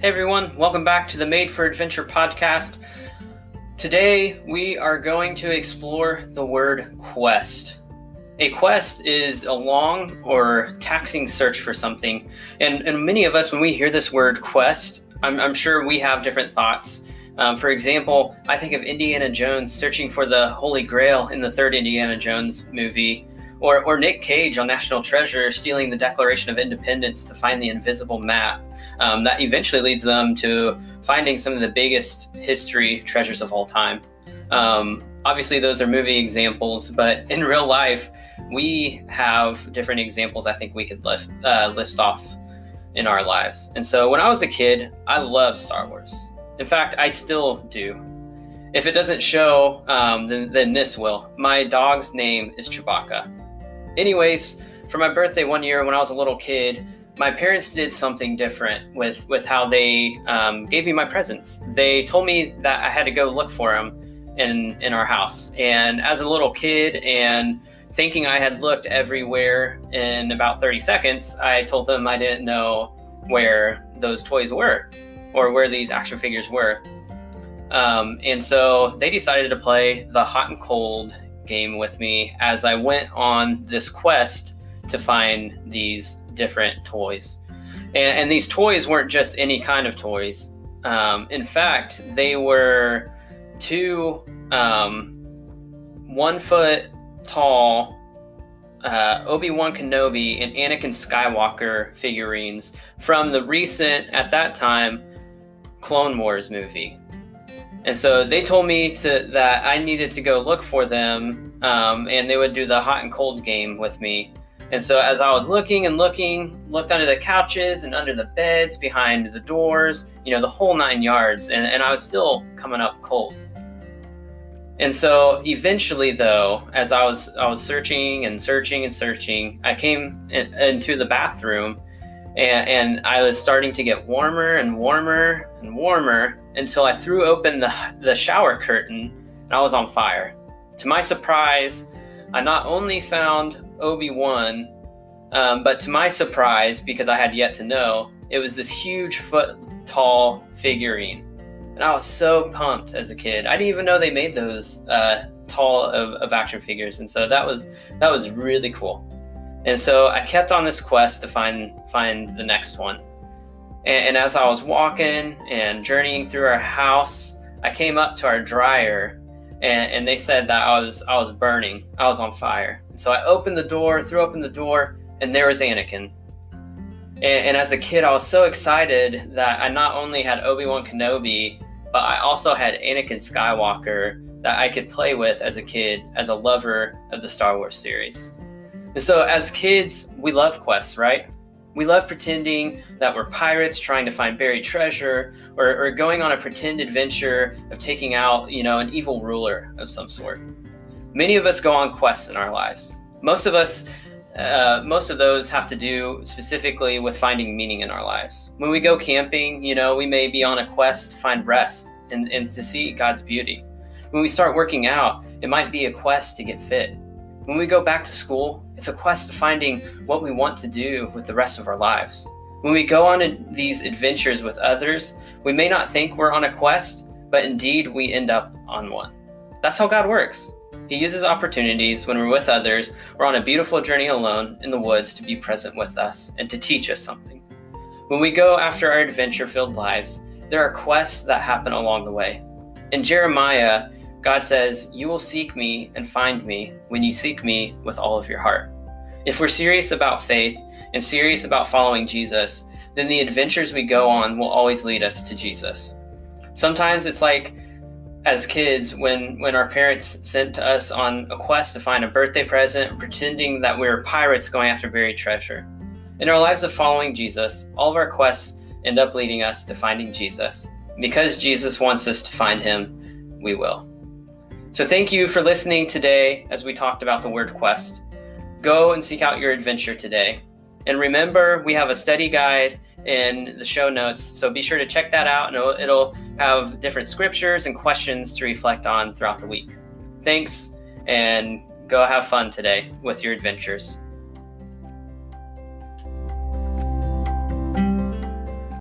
Hey everyone, welcome back to the Made for Adventure podcast. Today we are going to explore the word quest. A quest is a long or taxing search for something. And many of us, when we hear this word quest, I'm sure we have different thoughts. For example, I think of Indiana Jones searching for the Holy Grail in the third Indiana Jones movie, or Nick Cage on National Treasure stealing the Declaration of Independence to find the invisible map. That eventually leads them to finding some of the biggest history treasures of all time. Obviously, those are movie examples, but in real life, we have different examples I think we could list off in our lives. And so when I was a kid, I loved Star Wars. In fact, I still do. If it doesn't show, then this will. My dog's name is Chewbacca. Anyways, for my birthday one year when I was a little kid, my parents did something different with how they gave me my presents. They told me that I had to go look for them in our house. And as a little kid and thinking I had looked everywhere in about 30 seconds, I told them I didn't know where those toys were or where these action figures were. And so they decided to play the hot and cold game with me as I went on this quest to find these different toys. And these toys weren't just any kind of toys. In fact, they were two 1 foot tall Obi-Wan Kenobi and Anakin Skywalker figurines from the recent, at that time, Clone Wars movie. And so they told me that I needed to go look for them, and they would do the hot and cold game with me. And so as I was looked under the couches and under the beds, behind the doors, the whole 9 yards, and I was still coming up cold. And so eventually, though, as I was searching, I came into the bathroom, and I was starting to get warmer and warmer and warmer until I threw open the shower curtain and I was on fire. To my surprise, I not only found Obi-Wan, but to my surprise, because I had yet to know, it was this huge foot-tall figurine. And I was so pumped as a kid. I didn't even know they made those tall of action figures. And so that was really cool. And so I kept on this quest to find the next one. And as I was walking and journeying through our house, I came up to our dryer, and they said that I was burning. I was on fire. And so I opened the door, threw open the door, and there was Anakin. And as a kid, I was so excited that I not only had Obi-Wan Kenobi, but I also had Anakin Skywalker that I could play with as a kid, as a lover of the Star Wars series. And so as kids, we love quests, right? We love pretending that we're pirates trying to find buried treasure, or going on a pretend adventure of taking out, an evil ruler of some sort. Many of us go on quests in our lives. Most of those have to do specifically with finding meaning in our lives. When we go camping, we may be on a quest to find rest and to see God's beauty. When we start working out, it might be a quest to get fit. When we go back to school, it's a quest to finding what we want to do with the rest of our lives. When we go on these adventures with others, we may not think we're on a quest, but indeed we end up on one. That's how God works. He uses opportunities when we're with others or on a beautiful journey alone in the woods to be present with us and to teach us something. When we go after our adventure-filled lives, there are quests that happen along the way. In Jeremiah, God says, "You will seek me and find me when you seek me with all of your heart." If we're serious about faith and serious about following Jesus, then the adventures we go on will always lead us to Jesus. Sometimes it's like as kids when our parents sent us on a quest to find a birthday present, pretending that we were pirates going after buried treasure. In our lives of following Jesus, all of our quests end up leading us to finding Jesus. Because Jesus wants us to find him, we will. So thank you for listening today as we talked about the word quest. Go and seek out your adventure today. And remember, we have a study guide in the show notes, so be sure to check that out, and it'll have different scriptures and questions to reflect on throughout the week. Thanks, and go have fun today with your adventures.